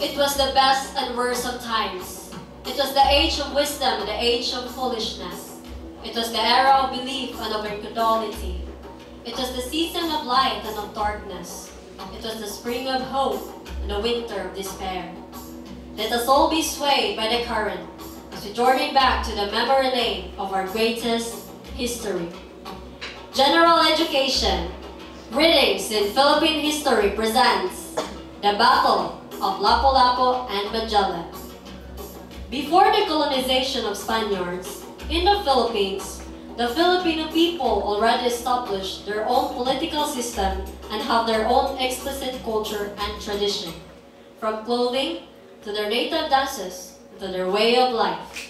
It was the best and worst of times. It was the age of wisdom and the age of foolishness. It was the era of belief and of incredulity. It was the season of light and of darkness. It was the spring of hope and the winter of despair. Let us all be swayed by the current as we journey back to the memory lane of our greatest history. General Education, Readings in Philippine History presents the Battle of Lapu-Lapu and Magellan. Before the colonization of Spaniards in the Philippines, the Filipino people already established their own political system and have their own explicit culture and tradition, from clothing to their native dances to their way of life.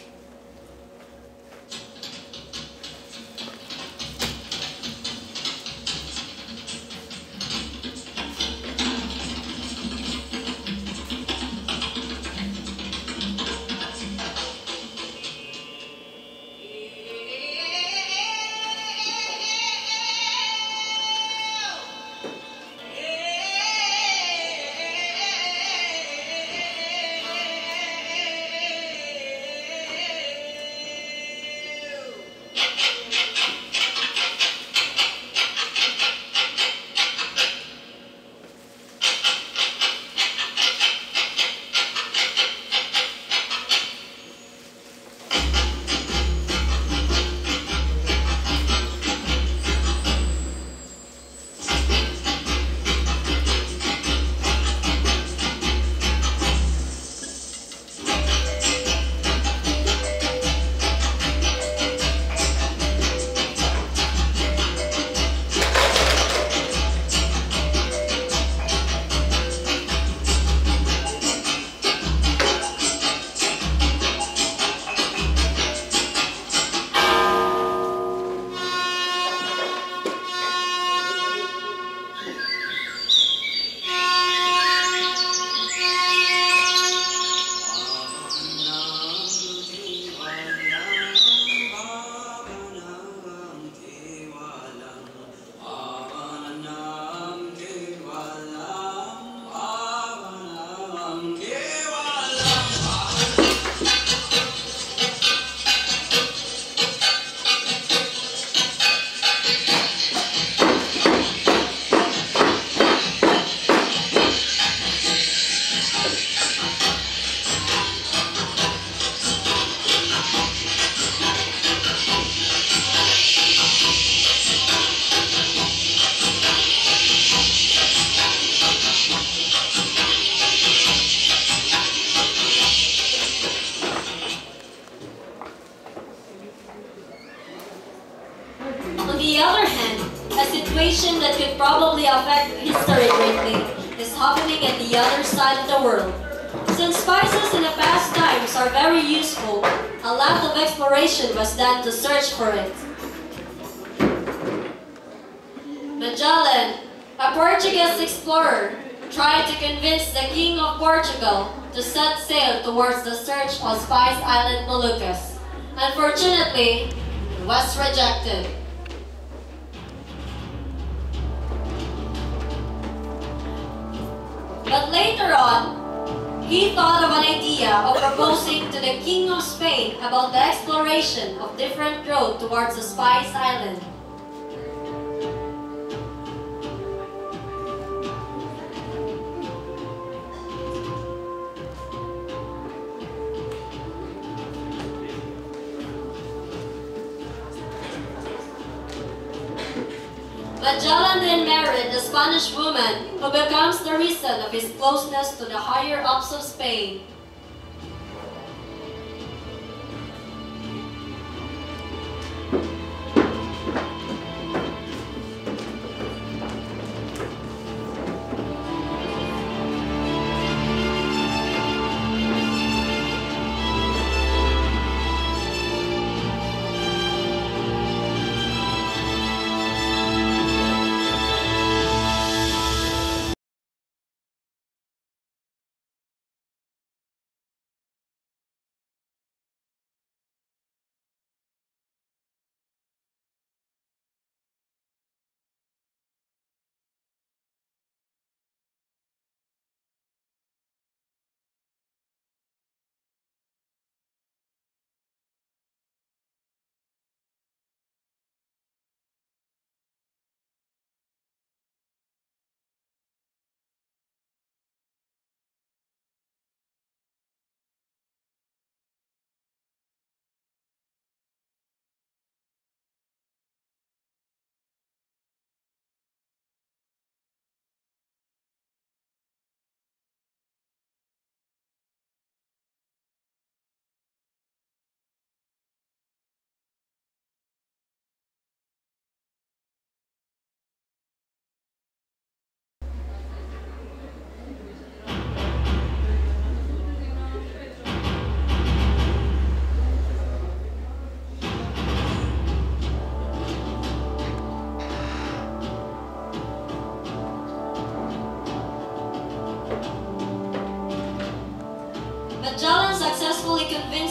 On the other hand, a situation that could probably affect history greatly is happening at the other side of the world. Since spices in the past times are very useful, a lot of exploration was done to search for it. Magellan, a Portuguese explorer, tried to convince the King of Portugal to set sail towards the search of Spice Island Moluccas. Unfortunately, it was rejected. But later on, he thought of an idea of proposing to the King of Spain about the exploration of different roads towards the Spice Island. Magellan then married a Spanish woman who becomes the reason of his closeness to the higher-ups of Spain.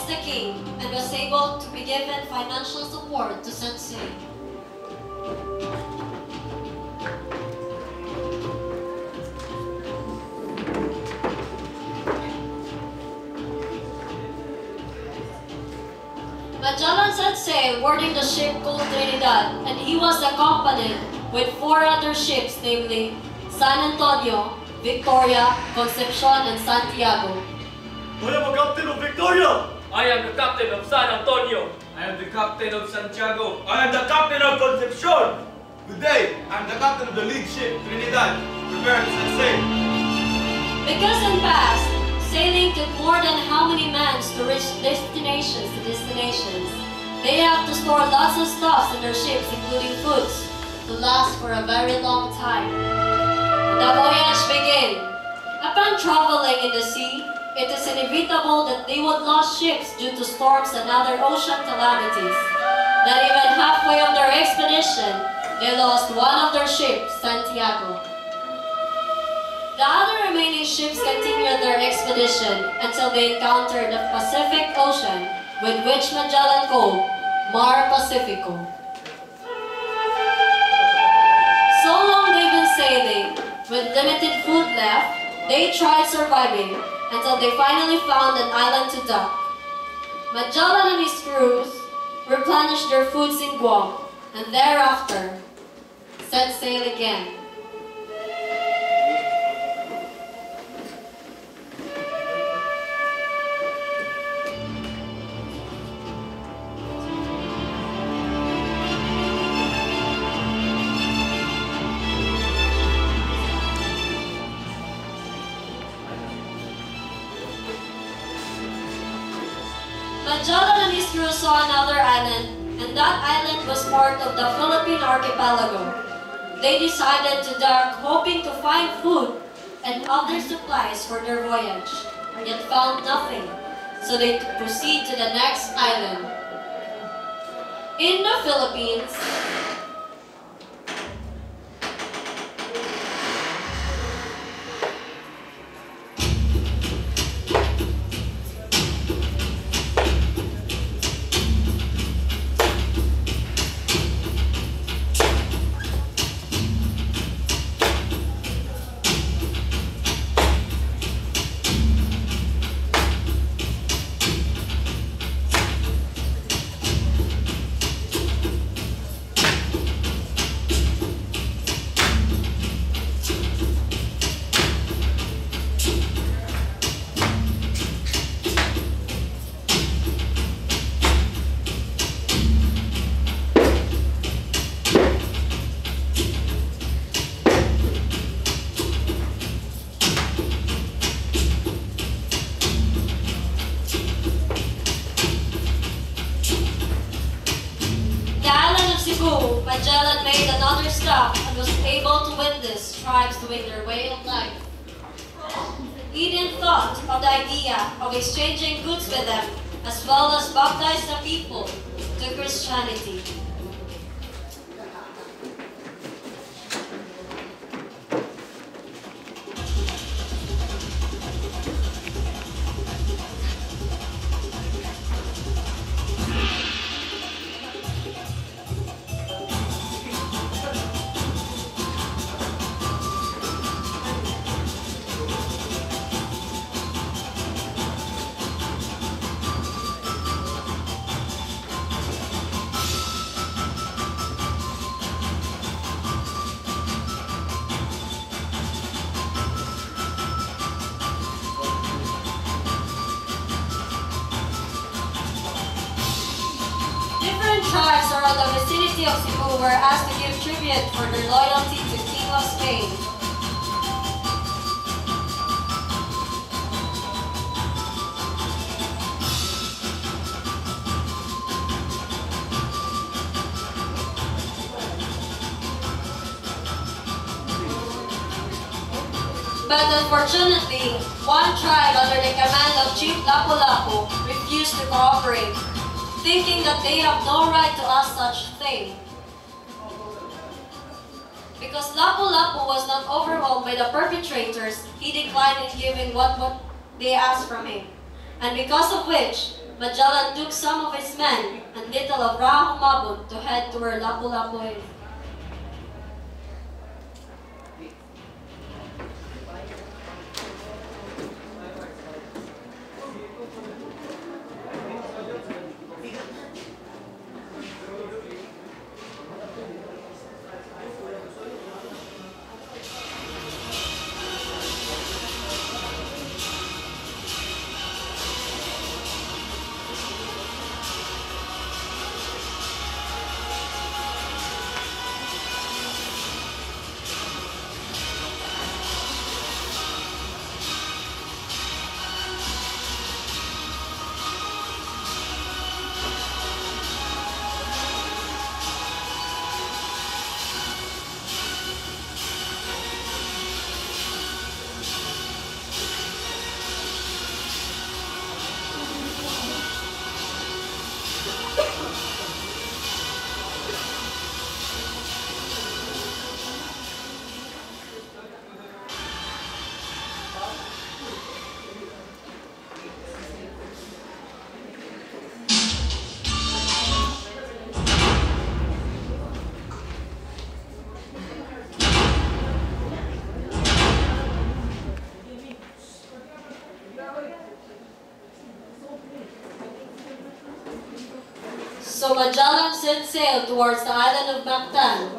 the king and was able to be given financial support to Sensei. Magellan set sail boarding the ship called Trinidad, and he was accompanied with 4 other ships, namely San Antonio, Victoria, Concepcion, and Santiago. I am a captain of Victoria! I am the captain of San Antonio. I am the captain of Santiago. I am the captain of Concepcion! Good day, I am the captain of the lead ship, Trinidad. Prepare to set sail. Because in past, sailing took more than how many months to reach destinations, they have to store lots of stuff in their ships, including foods, to last for a very long time. The voyage began. Upon traveling in the sea, it is inevitable that they would lose ships due to storms and other ocean calamities. Not even halfway of their expedition, they lost one of their ships, Santiago. The other remaining ships continued their expedition until they encountered the Pacific Ocean, with which Magellan called Mar Pacifico. So long they've been sailing, with limited food left, they tried surviving until they finally found an island to dock. Magellan and his crews replenished their foods in Guam, and thereafter set sail again. Magellan and his crew saw another island, and that island was part of the Philippine archipelago. They decided to dock, hoping to find food and other supplies for their voyage, yet found nothing, so they proceed to the next island. In the Philippines, Magellan made another stop and was able to witness tribes doing their way of life. He then thought of the idea of exchanging goods with them, as well as baptize the people to Christianity. Tribes around the vicinity of Cebu were asked to give tribute for their loyalty to King of Spain. But unfortunately, one tribe under the command of Chief Lapu-Lapu refused to cooperate, thinking that they have no right to ask such a thing. Because Lapu-Lapu was not overwhelmed by the perpetrators, he declined in giving what they asked from him, and because of which, Magellan took some of his men and little of Rahumabon to head to where Lapu-Lapu is. So Magellan set sail towards the island of Mactan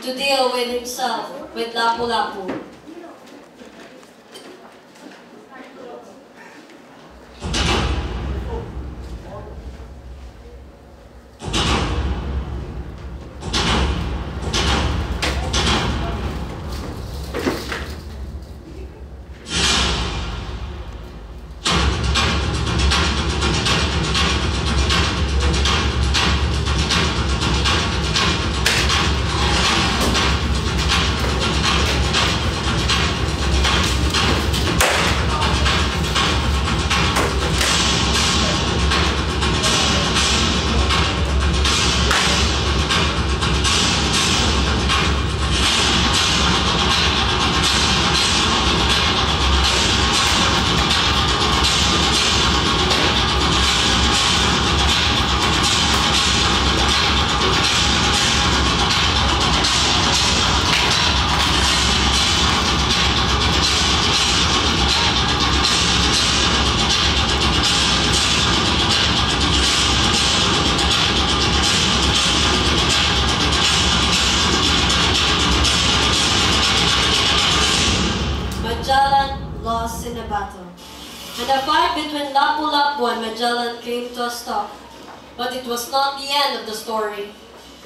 to deal with himself with Lapu-Lapu. Magellan lost in a battle, and the fight between Lapu-Lapu and Magellan came to a stop. But it was not the end of the story.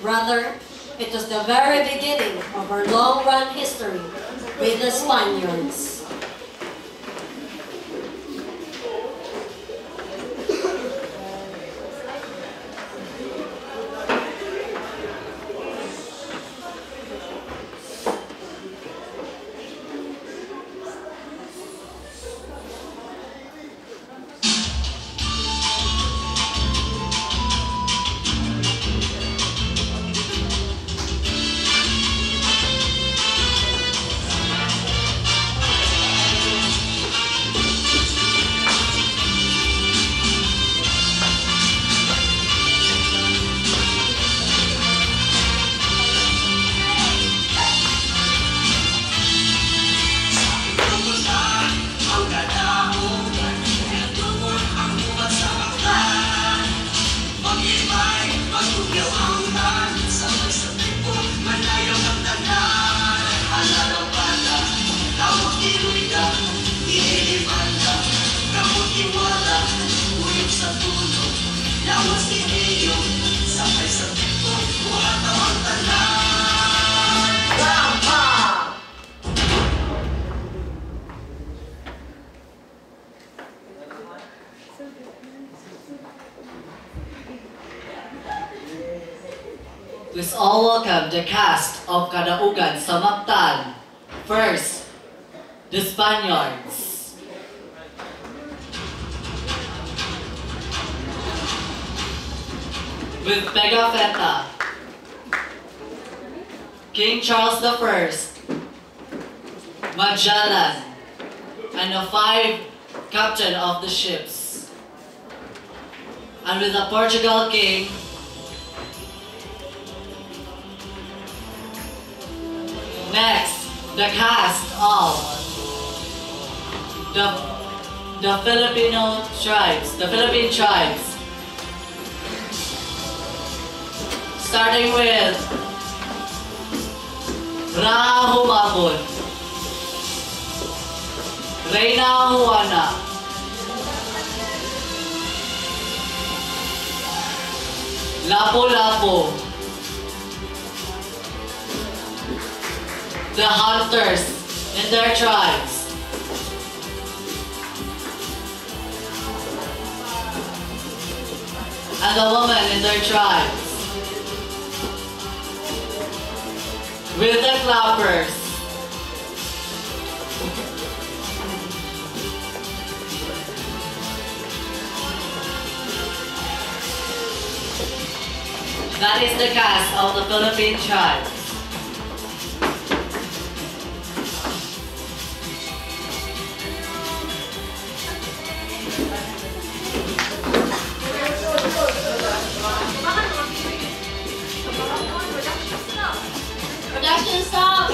Rather, it was the very beginning of our long-run history with the Spaniards. Please all welcome the cast of Kadaugan sa Mactan. First, the Spaniards. With Pegafetta, King Charles I, Magellan, and the 5 captain of the ships. And with the Portugal king, next, the cast of the Filipino tribes, the Philippine tribes. Starting with Rahumabon, Reyna Juana, Lapu-Lapu, the hunters and their tribes, and the women in their tribes, with the clappers, that is the cast of the Philippine tribes. Production stop!